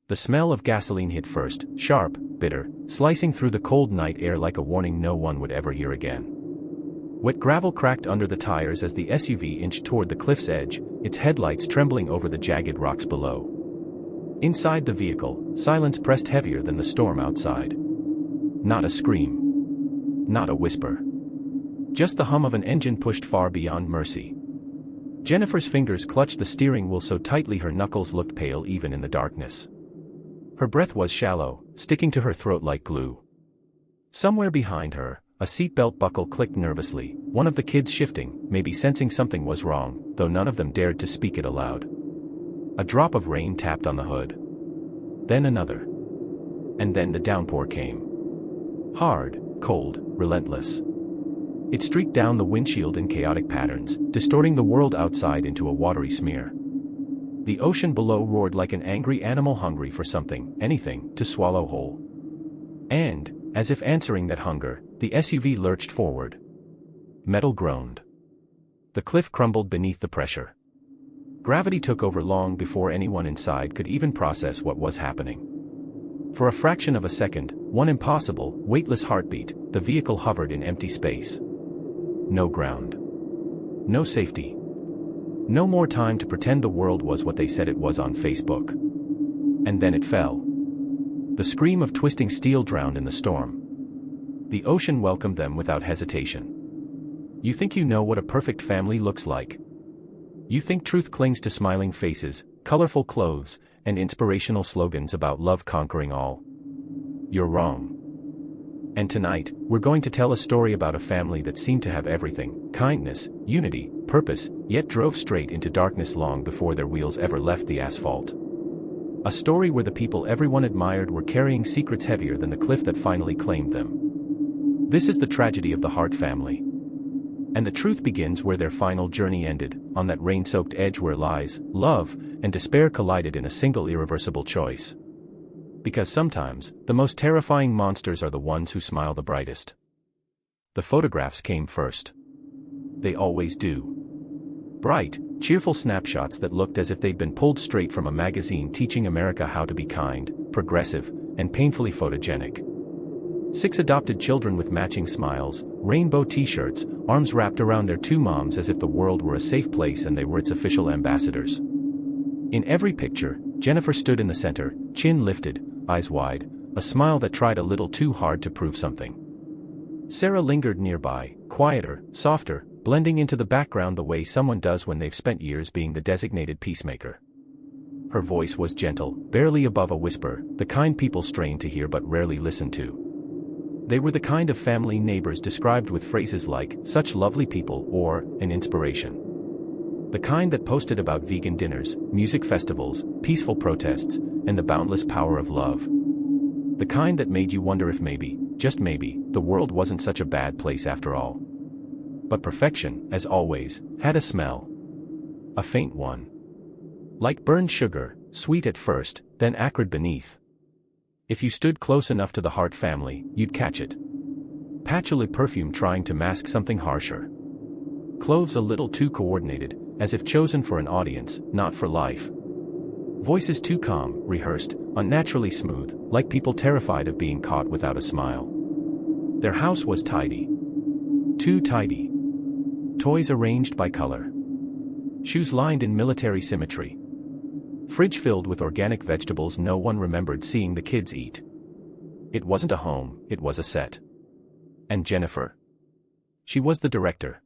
The smell of gasoline hit first, sharp, bitter, slicing through the cold night air like a warning no one would ever hear again. Wet gravel cracked under the tires as the SUV inched toward the cliff's edge, its headlights trembling over the jagged rocks below. Inside the vehicle, silence pressed heavier than the storm outside. Not a scream. Not a whisper. Just the hum of an engine pushed far beyond mercy. Jennifer's fingers clutched the steering wheel so tightly her knuckles looked pale even in the darkness. Her breath was shallow, sticking to her throat like glue. Somewhere behind her, a seatbelt buckle clicked nervously, one of the kids shifting, maybe sensing something was wrong, though none of them dared to speak it aloud. A drop of rain tapped on the hood. Then another. And then the downpour came. Hard, cold, relentless. It streaked down the windshield in chaotic patterns, distorting the world outside into a watery smear. The ocean below roared like an angry animal hungry for something, anything, to swallow whole. And, as if answering that hunger, the SUV lurched forward. Metal groaned. The cliff crumbled beneath the pressure. Gravity took over long before anyone inside could even process what was happening. For a fraction of a second, one impossible, weightless heartbeat, the vehicle hovered in empty space. No ground. No safety. No more time to pretend the world was what they said it was on Facebook. And then it fell. The scream of twisting steel drowned in the storm. The ocean welcomed them without hesitation. You think you know what a perfect family looks like? You think truth clings to smiling faces, colorful clothes, and inspirational slogans about love conquering all? You're wrong. And tonight, we're going to tell a story about a family that seemed to have everything: kindness, unity, purpose, yet drove straight into darkness long before their wheels ever left the asphalt. A story where the people everyone admired were carrying secrets heavier than the cliff that finally claimed them. This is the tragedy of the Hart family. And the truth begins where their final journey ended, on that rain-soaked edge where lies, love, and despair collided in a single irreversible choice. Because sometimes, the most terrifying monsters are the ones who smile the brightest. The photographs came first. They always do. Bright, cheerful snapshots that looked as if they'd been pulled straight from a magazine teaching America how to be kind, progressive, and painfully photogenic. 6 adopted children with matching smiles, rainbow t-shirts, arms wrapped around their 2 moms as if the world were a safe place and they were its official ambassadors. In every picture, Jennifer stood in the center, chin lifted, eyes wide, a smile that tried a little too hard to prove something. Sarah lingered nearby, quieter, softer, blending into the background the way someone does when they've spent years being the designated peacemaker. Her voice was gentle, barely above a whisper, the kind people strain to hear but rarely listen to. They were the kind of family neighbors described with phrases like, "such lovely people," or, "an inspiration." The kind that posted about vegan dinners, music festivals, peaceful protests, and the boundless power of love. The kind that made you wonder if maybe, just maybe, the world wasn't such a bad place after all. But perfection, as always, had a smell. A faint one. Like burned sugar, sweet at first, then acrid beneath. If you stood close enough to the Hart family, you'd catch it. Patchouli perfume trying to mask something harsher. Clothes a little too coordinated, as if chosen for an audience, not for life. Voices too calm, rehearsed, unnaturally smooth, like people terrified of being caught without a smile. Their house was tidy. Too tidy. Toys arranged by color. Shoes lined in military symmetry. Fridge filled with organic vegetables no one remembered seeing the kids eat. It wasn't a home, it was a set. And Jennifer? She was the director.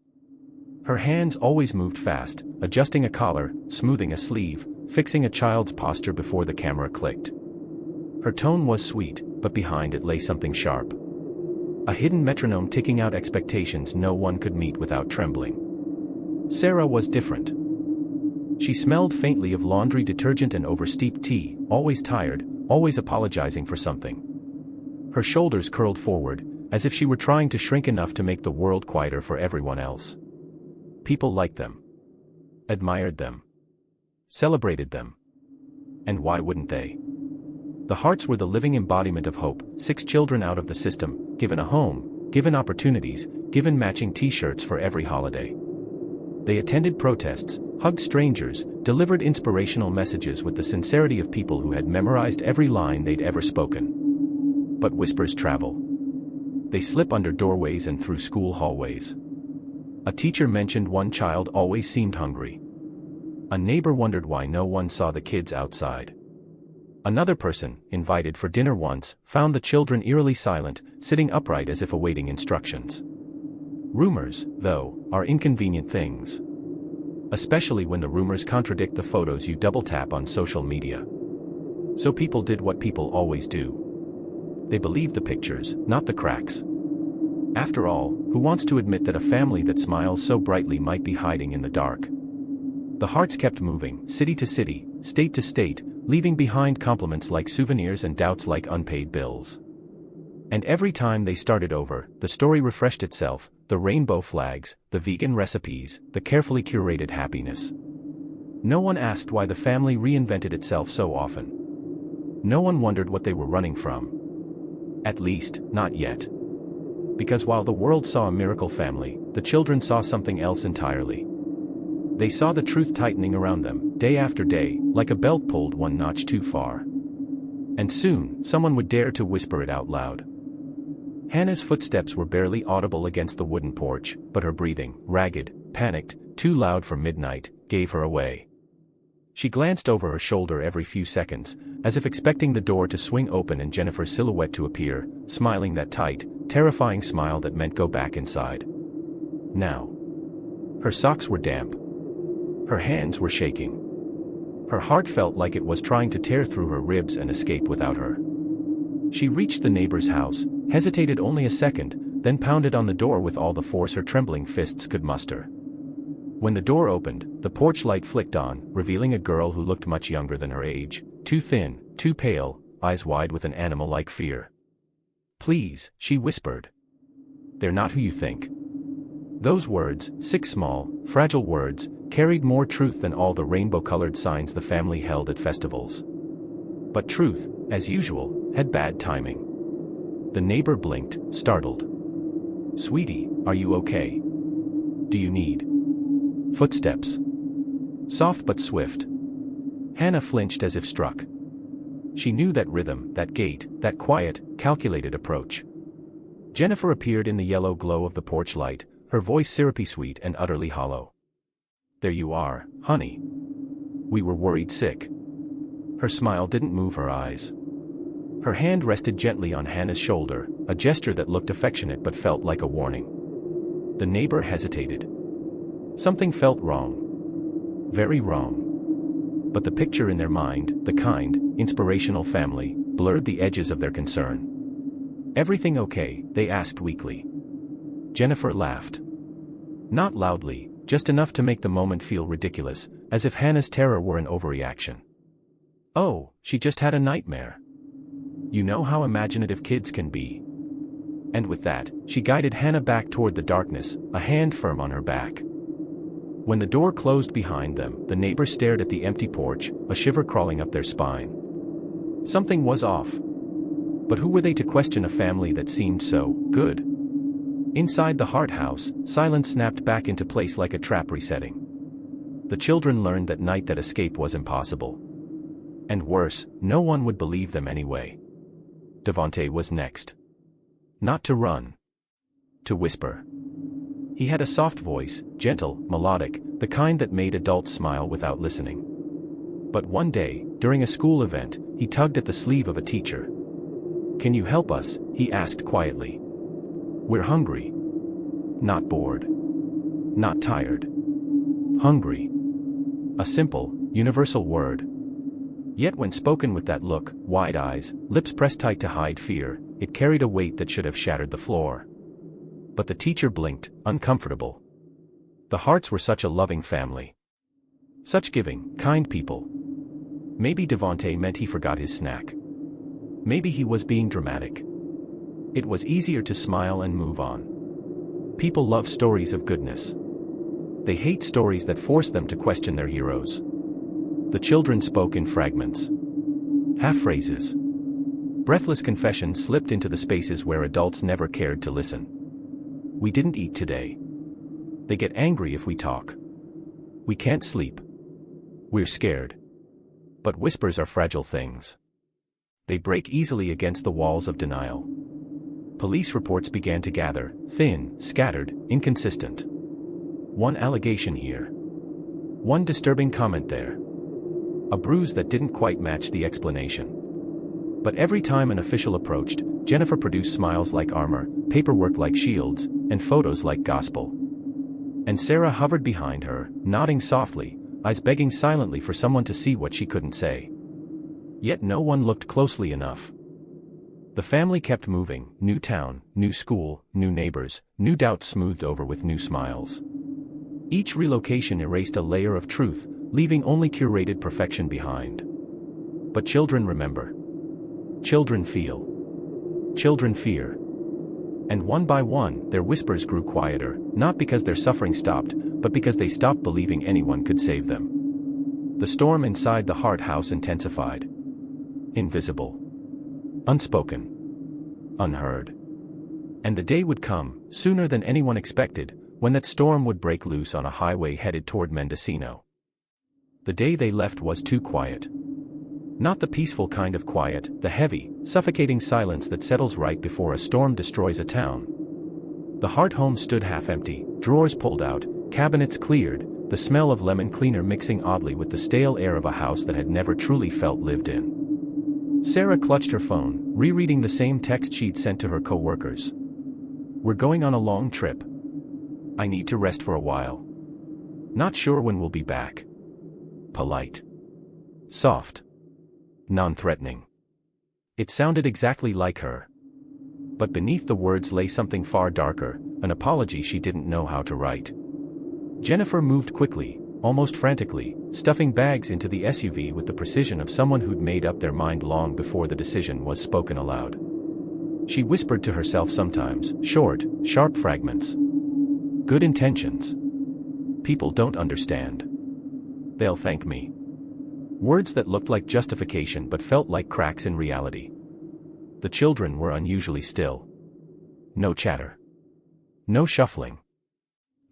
Her hands always moved fast, adjusting a collar, smoothing a sleeve, fixing a child's posture before the camera clicked. Her tone was sweet, but behind it lay something sharp. A hidden metronome ticking out expectations no one could meet without trembling. Sarah was different. She smelled faintly of laundry detergent and oversteeped tea, always tired, always apologizing for something. Her shoulders curled forward, as if she were trying to shrink enough to make the world quieter for everyone else. People liked them. Admired them. Celebrated them. And why wouldn't they? The Harts were the living embodiment of hope, 6 children out of the system, given a home, given opportunities, given matching t-shirts for every holiday. They attended protests, hugged strangers, delivered inspirational messages with the sincerity of people who had memorized every line they'd ever spoken. But whispers travel. They slip under doorways and through school hallways. A teacher mentioned one child always seemed hungry. A neighbor wondered why no one saw the kids outside. Another person, invited for dinner once, found the children eerily silent, sitting upright as if awaiting instructions. Rumors, though, are inconvenient things. Especially when the rumors contradict the photos you double-tap on social media. So people did what people always do. They believed the pictures, not the cracks. After all, who wants to admit that a family that smiles so brightly might be hiding in the dark? The Harts kept moving, city to city, state to state, leaving behind compliments like souvenirs and doubts like unpaid bills. And every time they started over, the story refreshed itself, the rainbow flags, the vegan recipes, the carefully curated happiness. No one asked why the family reinvented itself so often. No one wondered what they were running from. At least, not yet. Because while the world saw a miracle family, the children saw something else entirely. They saw the truth tightening around them, day after day, like a belt pulled one notch too far. And soon, someone would dare to whisper it out loud. Hannah's footsteps were barely audible against the wooden porch, but her breathing, ragged, panicked, too loud for midnight, gave her away. She glanced over her shoulder every few seconds, as if expecting the door to swing open and Jennifer's silhouette to appear, smiling that tight, terrifying smile that meant go back inside. Now. Her socks were damp. Her hands were shaking. Her heart felt like it was trying to tear through her ribs and escape without her. She reached the neighbor's house, hesitated only a second, then pounded on the door with all the force her trembling fists could muster. When the door opened, the porch light flicked on, revealing a girl who looked much younger than her age, too thin, too pale, eyes wide with an animal-like fear. "Please," she whispered. "They're not who you think." Those words, 6 small, fragile words, carried more truth than all the rainbow-colored signs the family held at festivals. But truth, as usual, had bad timing. The neighbor blinked, startled. "Sweetie, are you okay? Do you need?" Footsteps. Soft but swift. Hannah flinched as if struck. She knew that rhythm, that gait, that quiet, calculated approach. Jennifer appeared in the yellow glow of the porch light, her voice syrupy sweet and utterly hollow. "There you are, honey. We were worried sick." Her smile didn't move her eyes. Her hand rested gently on Hannah's shoulder, a gesture that looked affectionate but felt like a warning. The neighbor hesitated. Something felt wrong. Very wrong. But the picture in their mind, the kind, inspirational family, blurred the edges of their concern. "Everything okay?" they asked weakly. Jennifer laughed. Not loudly, just enough to make the moment feel ridiculous, as if Hannah's terror were an overreaction. "Oh, she just had a nightmare. You know how imaginative kids can be." And with that, she guided Hannah back toward the darkness, a hand firm on her back. When the door closed behind them, the neighbors stared at the empty porch, a shiver crawling up their spine. Something was off. But who were they to question a family that seemed so good? Inside the Hart house, silence snapped back into place like a trap resetting. The children learned that night that escape was impossible. And worse, no one would believe them anyway. Devontae was next. Not to run. To whisper. He had a soft voice, gentle, melodic, the kind that made adults smile without listening. But one day, during a school event, he tugged at the sleeve of a teacher. "Can you help us?" he asked quietly. "We're hungry. Not bored. Not tired. Hungry." A simple, universal word. Yet when spoken with that look, wide eyes, lips pressed tight to hide fear, it carried a weight that should have shattered the floor. But the teacher blinked, uncomfortable. The Harts were such a loving family. Such giving, kind people. Maybe Devontae meant he forgot his snack. Maybe he was being dramatic. It was easier to smile and move on. People love stories of goodness. They hate stories that force them to question their heroes. The children spoke in fragments. Half-phrases. Breathless confessions slipped into the spaces where adults never cared to listen. "We didn't eat today. They get angry if we talk. We can't sleep. We're scared. But whispers are fragile things. They break easily against the walls of denial. Police reports began to gather, thin, scattered, inconsistent. One allegation here. One disturbing comment there. A bruise that didn't quite match the explanation. But every time an official approached, Jennifer produced smiles like armor, paperwork like shields, and photos like gospel. And Sarah hovered behind her, nodding softly, eyes begging silently for someone to see what she couldn't say. Yet no one looked closely enough. The family kept moving, new town, new school, new neighbors, new doubts smoothed over with new smiles. Each relocation erased a layer of truth, leaving only curated perfection behind. But children remember. Children feel. Children fear. And one by one, their whispers grew quieter, not because their suffering stopped, but because they stopped believing anyone could save them. The storm inside the Hart house intensified. Invisible. Unspoken. Unheard. And the day would come, sooner than anyone expected, when that storm would break loose on a highway headed toward Mendocino. The day they left was too quiet. Not the peaceful kind of quiet, the heavy, suffocating silence that settles right before a storm destroys a town. The Hart home stood half empty, drawers pulled out, cabinets cleared, the smell of lemon cleaner mixing oddly with the stale air of a house that had never truly felt lived in. Sarah clutched her phone, rereading the same text she'd sent to her co-workers. We're going on a long trip. I need to rest for a while. Not sure when we'll be back. Polite. Soft. Non-threatening. It sounded exactly like her. But beneath the words lay something far darker, an apology she didn't know how to write. Jennifer moved quickly, almost frantically, stuffing bags into the SUV with the precision of someone who'd made up their mind long before the decision was spoken aloud. She whispered to herself sometimes, short, sharp fragments. Good intentions. People don't understand. They'll thank me. Words that looked like justification but felt like cracks in reality. The children were unusually still. No chatter. No shuffling.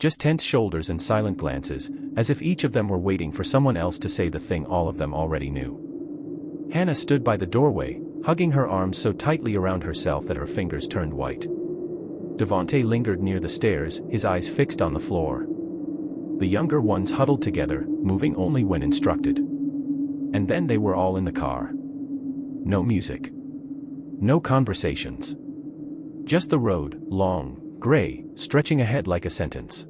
Just tense shoulders and silent glances, as if each of them were waiting for someone else to say the thing all of them already knew. Hannah stood by the doorway, hugging her arms so tightly around herself that her fingers turned white. Devontae lingered near the stairs, his eyes fixed on the floor. The younger ones huddled together, moving only when instructed. And then they were all in the car. No music. No conversations. Just the road, long, gray, stretching ahead like a sentence.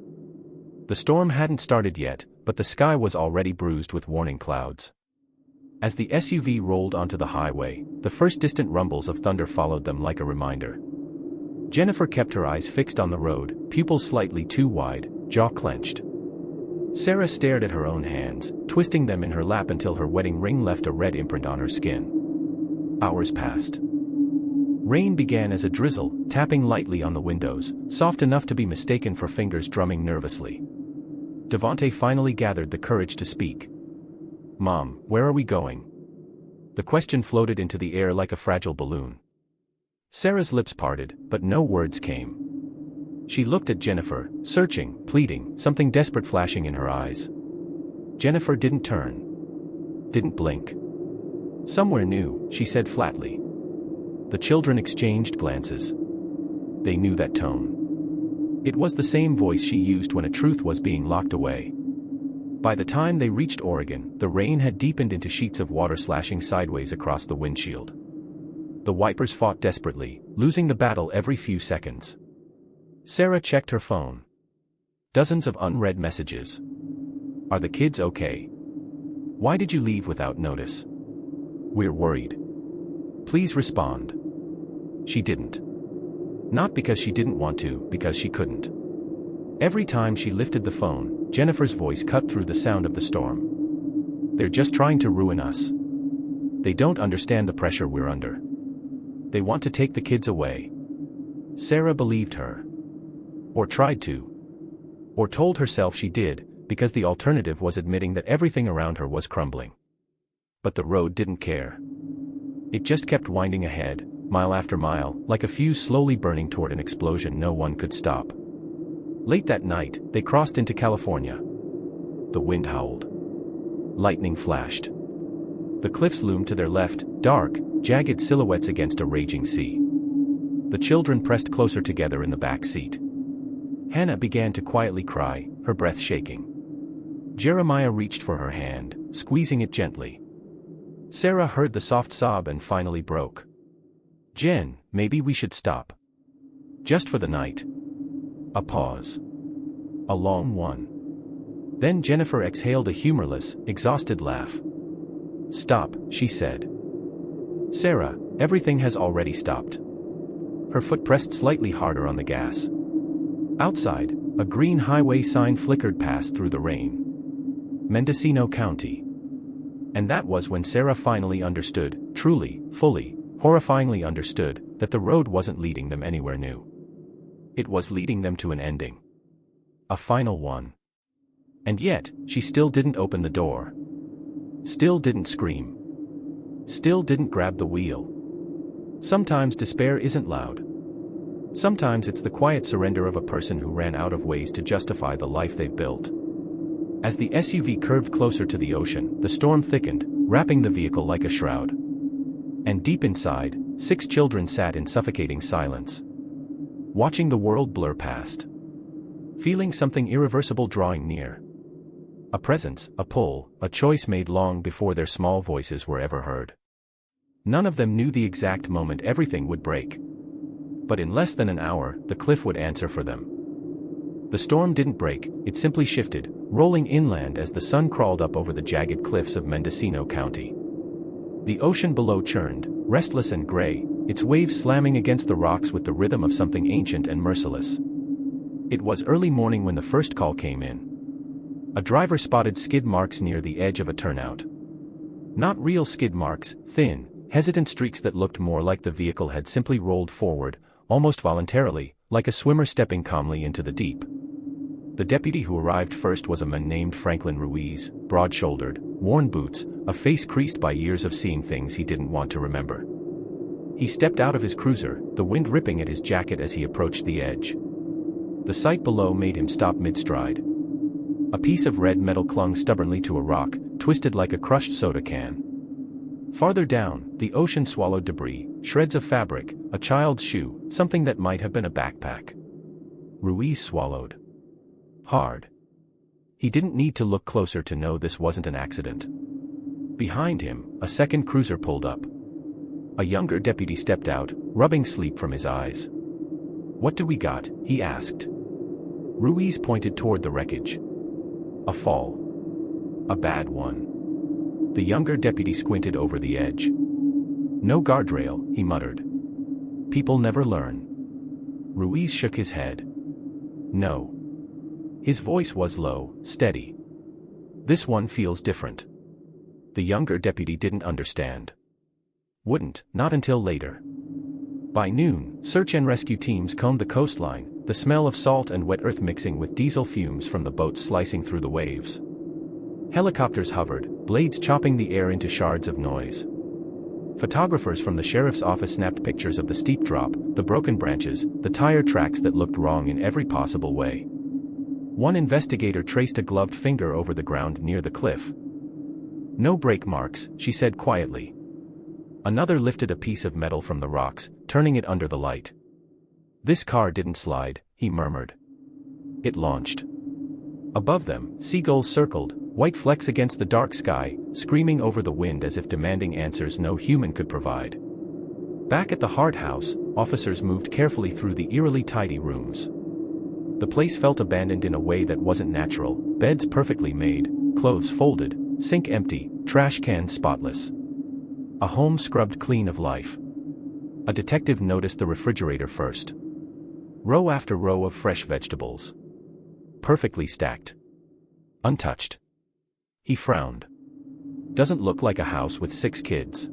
The storm hadn't started yet, but the sky was already bruised with warning clouds. As the SUV rolled onto the highway, the first distant rumbles of thunder followed them like a reminder. Jennifer kept her eyes fixed on the road, pupils slightly too wide, jaw clenched. Sarah stared at her own hands, twisting them in her lap until her wedding ring left a red imprint on her skin. Hours passed. Rain began as a drizzle, tapping lightly on the windows, soft enough to be mistaken for fingers drumming nervously. Devontae finally gathered the courage to speak. Mom, where are we going? The question floated into the air like a fragile balloon. Sarah's lips parted, but no words came. She looked at Jennifer, searching, pleading, something desperate flashing in her eyes. Jennifer didn't turn. Didn't blink. Somewhere new, she said flatly. The children exchanged glances. They knew that tone. It was the same voice she used when a truth was being locked away. By the time they reached Oregon, the rain had deepened into sheets of water slashing sideways across the windshield. The wipers fought desperately, losing the battle every few seconds. Sarah checked her phone. Dozens of unread messages. Are the kids okay? Why did you leave without notice? We're worried. Please respond. She didn't. Not because she didn't want to, because she couldn't. Every time she lifted the phone, Jennifer's voice cut through the sound of the storm. They're just trying to ruin us. They don't understand the pressure we're under. They want to take the kids away. Sarah believed her. Or tried to. Or told herself she did, because the alternative was admitting that everything around her was crumbling. But the road didn't care. It just kept winding ahead, mile after mile, like a fuse slowly burning toward an explosion no one could stop. Late that night, they crossed into California. The wind howled. Lightning flashed. The cliffs loomed to their left, dark, jagged silhouettes against a raging sea. The children pressed closer together in the back seat. Hannah began to quietly cry, her breath shaking. Jeremiah reached for her hand, squeezing it gently. Sarah heard the soft sob and finally broke. "Jen, maybe we should stop. Just for the night." A pause. A long one. Then Jennifer exhaled a humorless, exhausted laugh. "Stop," she said. "Sarah, everything has already stopped." Her foot pressed slightly harder on the gas. Outside, a green highway sign flickered past through the rain. Mendocino County. And that was when Sarah finally understood, truly, fully, horrifyingly understood, that the road wasn't leading them anywhere new. It was leading them to an ending. A final one. And yet, she still didn't open the door. Still didn't scream. Still didn't grab the wheel. Sometimes despair isn't loud. Sometimes it's the quiet surrender of a person who ran out of ways to justify the life they've built. As the SUV curved closer to the ocean, the storm thickened, wrapping the vehicle like a shroud. And deep inside, 6 children sat in suffocating silence, watching the world blur past, feeling something irreversible drawing near. A presence, a pull, a choice made long before their small voices were ever heard. None of them knew the exact moment everything would break. But in less than an hour, the cliff would answer for them. The storm didn't break, it simply shifted, rolling inland as the sun crawled up over the jagged cliffs of Mendocino County. The ocean below churned, restless and gray, its waves slamming against the rocks with the rhythm of something ancient and merciless. It was early morning when the first call came in. A driver spotted skid marks near the edge of a turnout. Not real skid marks, thin, hesitant streaks that looked more like the vehicle had simply rolled forward, almost voluntarily, like a swimmer stepping calmly into the deep. The deputy who arrived first was a man named Franklin Ruiz, broad-shouldered, worn boots, a face creased by years of seeing things he didn't want to remember. He stepped out of his cruiser, the wind ripping at his jacket as he approached the edge. The sight below made him stop mid-stride. A piece of red metal clung stubbornly to a rock, twisted like a crushed soda can. Farther down, the ocean swallowed debris, shreds of fabric, a child's shoe, something that might have been a backpack. Ruiz swallowed hard. He didn't need to look closer to know this wasn't an accident. Behind him, a second cruiser pulled up. A younger deputy stepped out, rubbing sleep from his eyes. "What do we got?" he asked. Ruiz pointed toward the wreckage. "A fall. A bad one." The younger deputy squinted over the edge. "No guardrail," he muttered. "People never learn." Ruiz shook his head. "No." His voice was low, steady. "This one feels different." The younger deputy didn't understand. Wouldn't, not until later. By noon, search and rescue teams combed the coastline, the smell of salt and wet earth mixing with diesel fumes from the boats slicing through the waves. Helicopters hovered, blades chopping the air into shards of noise. Photographers from the sheriff's office snapped pictures of the steep drop, the broken branches, the tire tracks that looked wrong in every possible way. One investigator traced a gloved finger over the ground near the cliff. "No brake marks," she said quietly. Another lifted a piece of metal from the rocks, turning it under the light. "This car didn't slide," he murmured. "It launched." Above them, seagulls circled, white flecks against the dark sky, screaming over the wind as if demanding answers no human could provide. Back at the Hart house, officers moved carefully through the eerily tidy rooms. The place felt abandoned in a way that wasn't natural, beds perfectly made, clothes folded, sink empty, trash cans spotless. A home scrubbed clean of life. A detective noticed the refrigerator first. Row after row of fresh vegetables. Perfectly stacked. Untouched. He frowned. "Doesn't look like a house with 6 kids."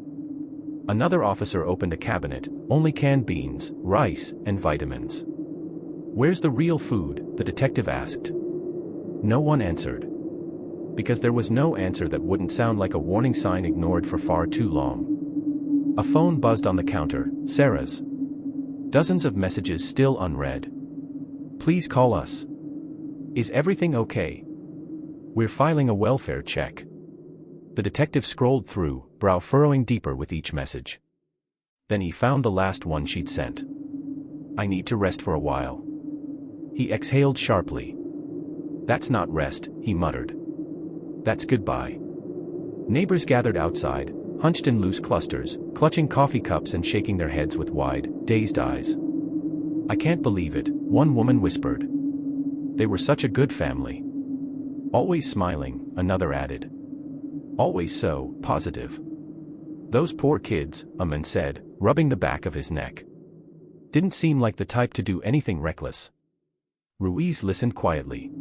Another officer opened a cabinet, only canned beans, rice, and vitamins. "Where's the real food?" the detective asked. No one answered. Because there was no answer that wouldn't sound like a warning sign ignored for far too long. A phone buzzed on the counter, Sarah's. Dozens of messages still unread. "Please call us. Is everything okay? "We're filing a welfare check." The detective scrolled through, brow furrowing deeper with each message. Then he found the last one she'd sent. "I need to rest for a while." He exhaled sharply. "That's not rest," he muttered. "That's goodbye." Neighbors gathered outside, hunched in loose clusters, clutching coffee cups and shaking their heads with wide, dazed eyes. "I can't believe it," one woman whispered. "They were such a good family." "Always smiling," another added. "Always so positive." "Those poor kids," a man said, rubbing the back of his neck. "Didn't seem like the type to do anything reckless." Ruiz listened quietly.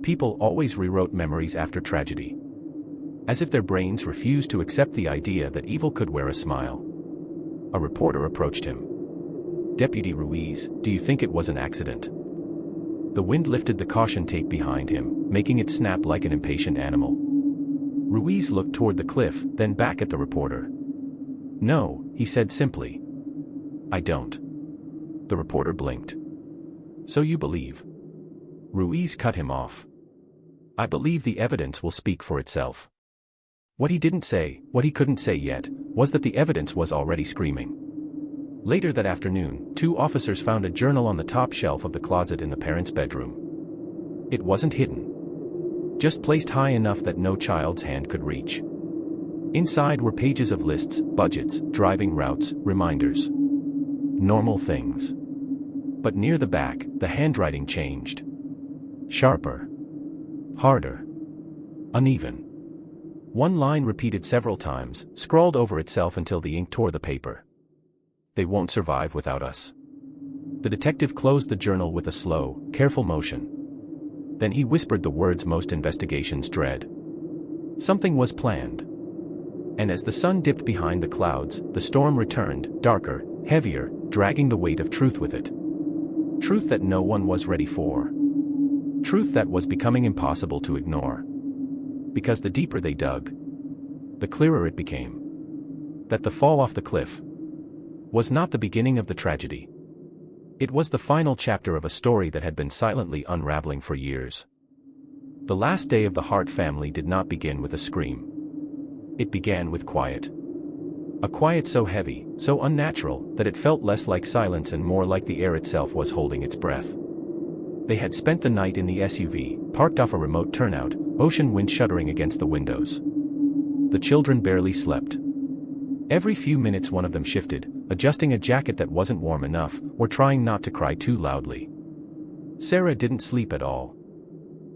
People always rewrote memories after tragedy. As if their brains refused to accept the idea that evil could wear a smile. A reporter approached him. "Deputy Ruiz, do you think it was an accident?" The wind lifted the caution tape behind him, making it snap like an impatient animal. Ruiz looked toward the cliff, then back at the reporter. "No," he said simply. "I don't." The reporter blinked. "So you believe?" Ruiz cut him off. "I believe the evidence will speak for itself." What he didn't say, what he couldn't say yet, was that the evidence was already screaming. Later that afternoon, 2 officers found a journal on the top shelf of the closet in the parents' bedroom. It wasn't hidden. Just placed high enough that no child's hand could reach. Inside were pages of lists, budgets, driving routes, reminders. Normal things. But near the back, the handwriting changed. Sharper. Harder. Uneven. One line repeated several times, scrawled over itself until the ink tore the paper. "They won't survive without us." The detective closed the journal with a slow, careful motion. Then he whispered the words most investigations dread. Something was planned. And as the sun dipped behind the clouds, the storm returned, darker, heavier, dragging the weight of truth with it. Truth that no one was ready for. Truth that was becoming impossible to ignore. Because the deeper they dug, the clearer it became. That the fall off the cliff was not the beginning of the tragedy. It was the final chapter of a story that had been silently unraveling for years. The last day of the Hart family did not begin with a scream. It began with quiet. A quiet so heavy, so unnatural, that it felt less like silence and more like the air itself was holding its breath. They had spent the night in the SUV, parked off a remote turnout, ocean wind shuddering against the windows. The children barely slept. Every few minutes one of them shifted, adjusting a jacket that wasn't warm enough, or trying not to cry too loudly. Sarah didn't sleep at all.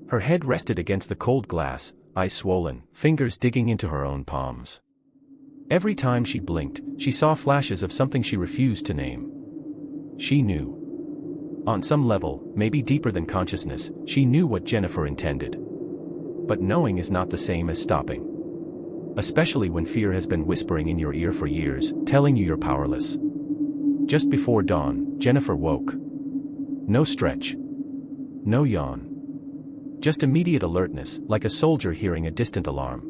Her head rested against the cold glass, eyes swollen, fingers digging into her own palms. Every time she blinked, she saw flashes of something she refused to name. She knew. On some level, maybe deeper than consciousness, she knew what Jennifer intended. But knowing is not the same as stopping. Especially when fear has been whispering in your ear for years, telling you you're powerless. Just before dawn, Jennifer woke. No stretch. No yawn. Just immediate alertness, like a soldier hearing a distant alarm.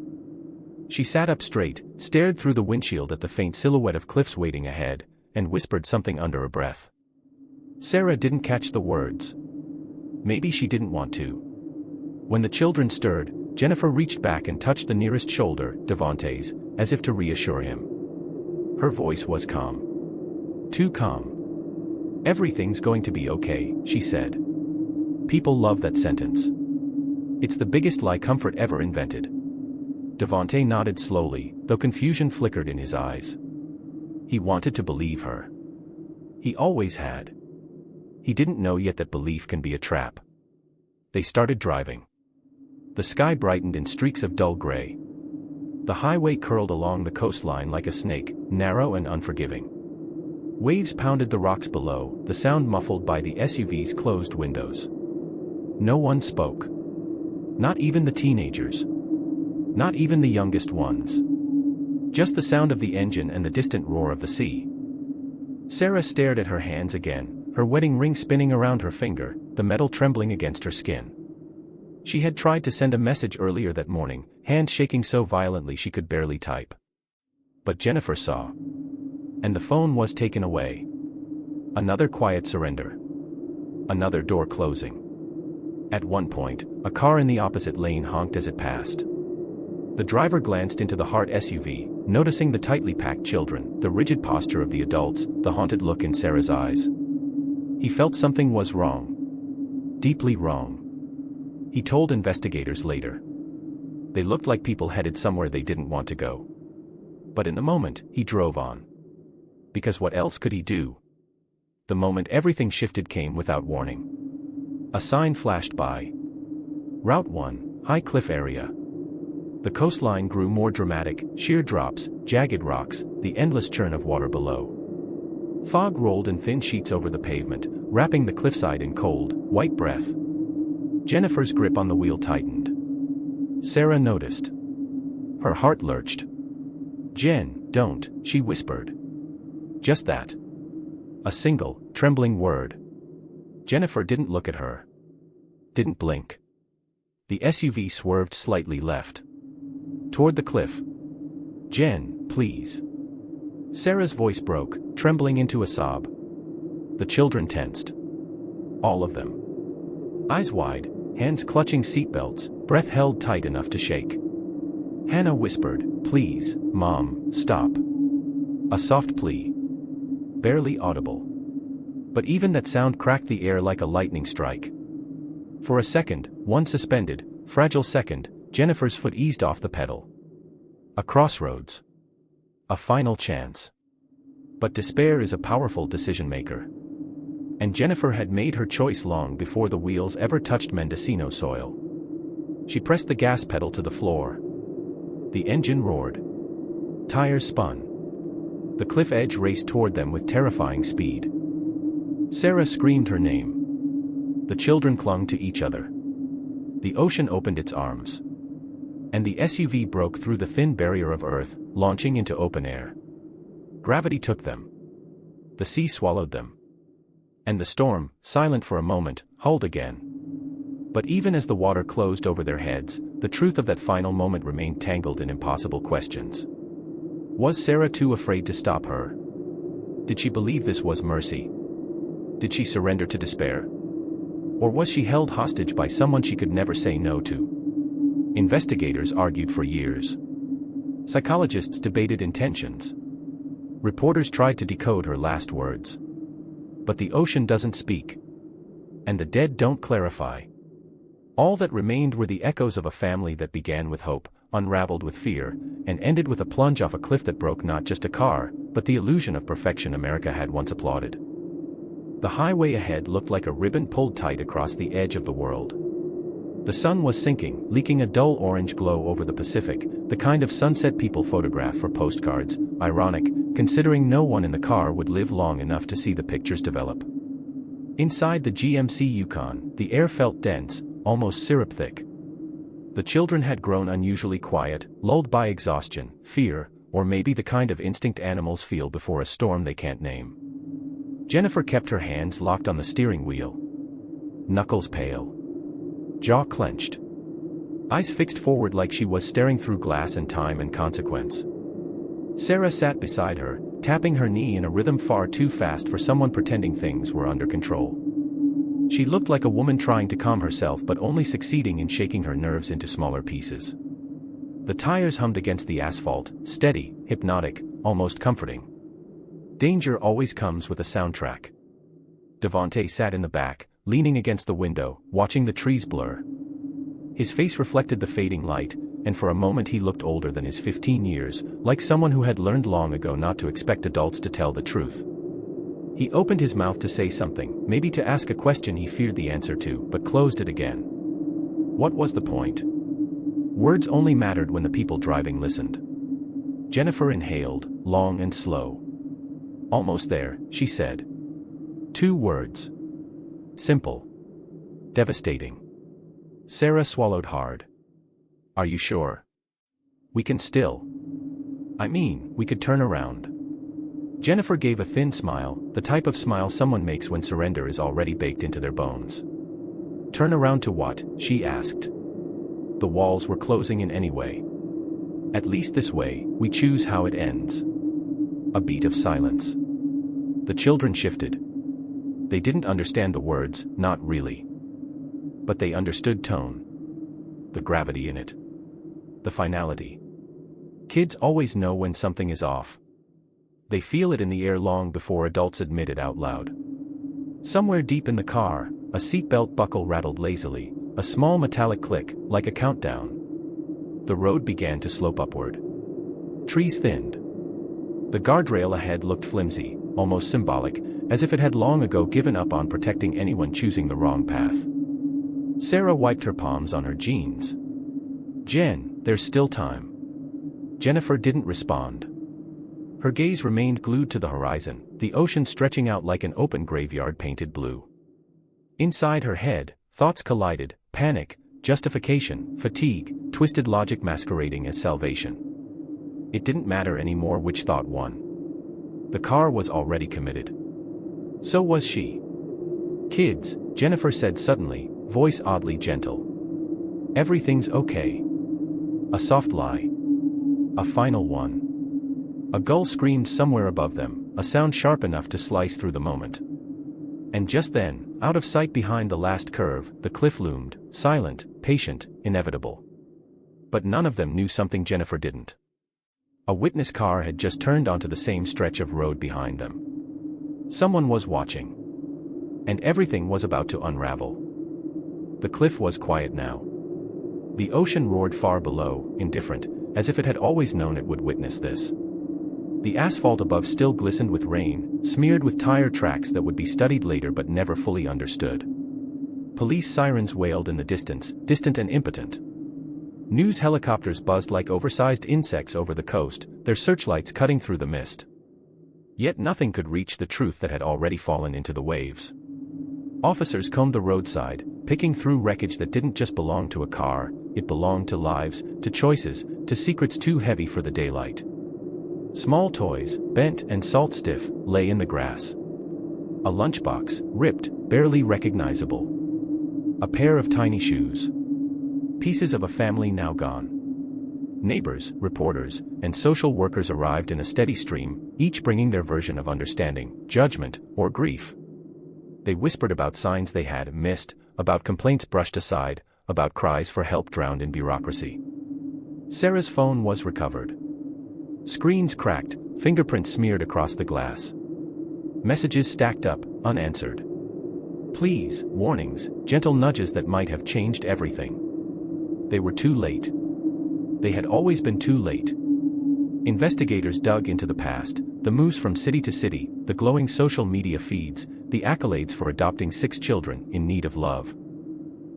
She sat up straight, stared through the windshield at the faint silhouette of cliffs waiting ahead, and whispered something under her breath. Sarah didn't catch the words. Maybe she didn't want to. When the children stirred, Jennifer reached back and touched the nearest shoulder, Devontae's, as if to reassure him. Her voice was calm. Too calm. "Everything's going to be okay," she said. People love that sentence. It's the biggest lie comfort ever invented. Devontae nodded slowly, though confusion flickered in his eyes. He wanted to believe her. He always had. He didn't know yet that belief can be a trap. They started driving. The sky brightened in streaks of dull gray. The highway curled along the coastline like a snake, narrow and unforgiving. Waves pounded the rocks below, the sound muffled by the SUV's closed windows. No one spoke. Not even the teenagers. Not even the youngest ones. Just the sound of the engine and the distant roar of the sea. Sarah stared at her hands again, her wedding ring spinning around her finger, the metal trembling against her skin. She had tried to send a message earlier that morning, hands shaking so violently she could barely type. But Jennifer saw. And the phone was taken away. Another quiet surrender. Another door closing. At one point, a car in the opposite lane honked as it passed. The driver glanced into the Hart SUV, noticing the tightly packed children, the rigid posture of the adults, the haunted look in Sarah's eyes. He felt something was wrong. Deeply wrong. He told investigators later. They looked like people headed somewhere they didn't want to go. But in the moment, he drove on. Because what else could he do? The moment everything shifted came without warning. A sign flashed by. Route 1, High Cliff Area. The coastline grew more dramatic, sheer drops, jagged rocks, the endless churn of water below. Fog rolled in thin sheets over the pavement, wrapping the cliffside in cold, white breath. Jennifer's grip on the wheel tightened. Sarah noticed. Her heart lurched. "Jen, don't," she whispered. Just that. A single, trembling word. Jennifer didn't look at her. Didn't blink. The SUV swerved slightly left. Toward the cliff. "Jen, please." Sarah's voice broke, trembling into a sob. The children tensed. All of them. Eyes wide, hands clutching seatbelts, breath held tight enough to shake. Hannah whispered, "Please, Mom, stop." A soft plea. Barely audible. But even that sound cracked the air like a lightning strike. For a second, one suspended, fragile second, Jennifer's foot eased off the pedal. A crossroads. A final chance. But despair is a powerful decision-maker. And Jennifer had made her choice long before the wheels ever touched Mendocino soil. She pressed the gas pedal to the floor. The engine roared. Tires spun. The cliff edge raced toward them with terrifying speed. Sarah screamed her name. The children clung to each other. The ocean opened its arms. And the SUV broke through the thin barrier of earth, launching into open air. Gravity took them. The sea swallowed them. And the storm, silent for a moment, howled again. But even as the water closed over their heads, the truth of that final moment remained tangled in impossible questions. Was Sarah too afraid to stop her? Did she believe this was mercy? Did she surrender to despair? Or was she held hostage by someone she could never say no to? Investigators argued for years. Psychologists debated intentions. Reporters tried to decode her last words. But the ocean doesn't speak. And the dead don't clarify. All that remained were the echoes of a family that began with hope, unraveled with fear, and ended with a plunge off a cliff that broke not just a car, but the illusion of perfection America had once applauded. The highway ahead looked like a ribbon pulled tight across the edge of the world. The sun was sinking, leaking a dull orange glow over the Pacific, the kind of sunset people photograph for postcards, ironic, considering no one in the car would live long enough to see the pictures develop. Inside the GMC Yukon, the air felt dense, almost syrup-thick. The children had grown unusually quiet, lulled by exhaustion, fear, or maybe the kind of instinct animals feel before a storm they can't name. Jennifer kept her hands locked on the steering wheel. Knuckles pale. Jaw clenched. Eyes fixed forward like she was staring through glass and time and consequence. Sarah sat beside her, tapping her knee in a rhythm far too fast for someone pretending things were under control. She looked like a woman trying to calm herself but only succeeding in shaking her nerves into smaller pieces. The tires hummed against the asphalt, steady, hypnotic, almost comforting. Danger always comes with a soundtrack. Devontae sat in the back, leaning against the window, watching the trees blur. His face reflected the fading light, and for a moment he looked older than his 15 years, like someone who had learned long ago not to expect adults to tell the truth. He opened his mouth to say something, maybe to ask a question he feared the answer to, but closed it again. What was the point? Words only mattered when the people driving listened. Jennifer inhaled, long and slow. Almost there, she said. 2 words. Simple. Devastating. Sarah swallowed hard. Are you sure? We can still. I mean, we could turn around. Jennifer gave a thin smile, the type of smile someone makes when surrender is already baked into their bones. Turn around to what? She asked. The walls were closing in anyway. At least this way, we choose how it ends. A beat of silence. The children shifted. They didn't understand the words, not really. But they understood tone. The gravity in it. The finality. Kids always know when something is off. They feel it in the air long before adults admit it out loud. Somewhere deep in the car, a seatbelt buckle rattled lazily, a small metallic click, like a countdown. The road began to slope upward. Trees thinned. The guardrail ahead looked flimsy, almost symbolic, as if it had long ago given up on protecting anyone choosing the wrong path. Sarah wiped her palms on her jeans. "Jen, there's still time." Jennifer didn't respond. Her gaze remained glued to the horizon, the ocean stretching out like an open graveyard painted blue. Inside her head, thoughts collided, panic, justification, fatigue, twisted logic masquerading as salvation. It didn't matter anymore which thought won. The car was already committed. So was she. "Kids," Jennifer said suddenly, voice oddly gentle. "Everything's okay." A soft lie. A final one. A gull screamed somewhere above them, a sound sharp enough to slice through the moment. And just then, out of sight behind the last curve, the cliff loomed, silent, patient, inevitable. But none of them knew something Jennifer didn't. A witness car had just turned onto the same stretch of road behind them. Someone was watching. And everything was about to unravel. The cliff was quiet now. The ocean roared far below, indifferent, as if it had always known it would witness this. The asphalt above still glistened with rain, smeared with tire tracks that would be studied later but never fully understood. Police sirens wailed in the distance, distant and impotent. News helicopters buzzed like oversized insects over the coast, their searchlights cutting through the mist. Yet nothing could reach the truth that had already fallen into the waves. Officers combed the roadside, picking through wreckage that didn't just belong to a car, it belonged to lives, to choices, to secrets too heavy for the daylight. Small toys, bent and salt-stiff, lay in the grass. A lunchbox, ripped, barely recognizable. A pair of tiny shoes. Pieces of a family now gone. Neighbors, reporters, and social workers arrived in a steady stream, each bringing their version of understanding, judgment, or grief. They whispered about signs they had missed, about complaints brushed aside, about cries for help drowned in bureaucracy. Sarah's phone was recovered. Screens cracked, fingerprints smeared across the glass. Messages stacked up, unanswered. Pleas, warnings, gentle nudges that might have changed everything. They were too late. They had always been too late. Investigators dug into the past, the moves from city to city, the glowing social media feeds, the accolades for adopting 6 children in need of love.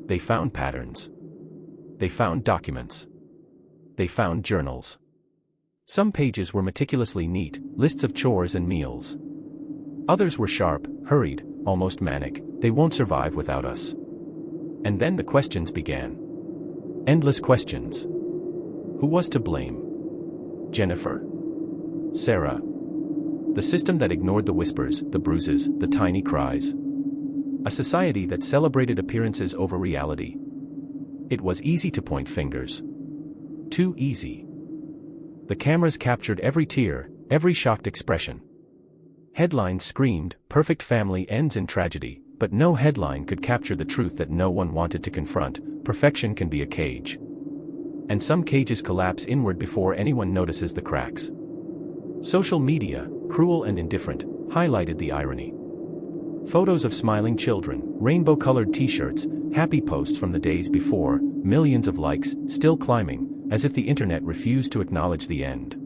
They found patterns. They found documents. They found journals. Some pages were meticulously neat, lists of chores and meals. Others were sharp, hurried, almost manic, they won't survive without us. And then the questions began. Endless questions. Who was to blame? Jennifer? Sarah? The system that ignored the whispers, the bruises, the tiny cries. A society that celebrated appearances over reality. It was easy to point fingers. Too easy. The cameras captured every tear, every shocked expression. Headlines screamed, "Perfect family ends in tragedy," but no headline could capture the truth that no one wanted to confront: perfection can be a cage. And some cages collapse inward before anyone notices the cracks. Social media, cruel and indifferent, highlighted the irony. Photos of smiling children, rainbow-colored t-shirts, happy posts from the days before, millions of likes, still climbing, as if the internet refused to acknowledge the end.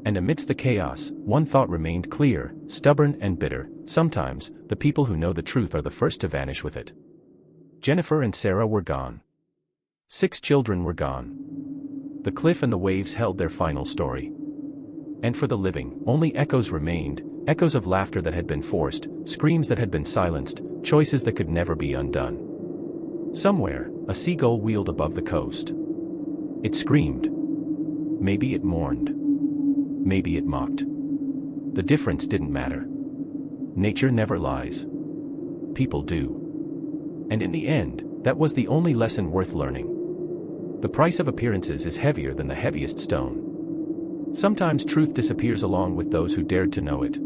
And amidst the chaos, one thought remained clear, stubborn and bitter: sometimes, the people who know the truth are the first to vanish with it. Jennifer and Sarah were gone. 6 children were gone. The cliff and the waves held their final story. And for the living, only echoes remained, echoes of laughter that had been forced, screams that had been silenced, choices that could never be undone. Somewhere, a seagull wheeled above the coast. It screamed. Maybe it mourned. Maybe it mocked. The difference didn't matter. Nature never lies. People do. And in the end, that was the only lesson worth learning. The price of appearances is heavier than the heaviest stone. Sometimes truth disappears along with those who dared to know it.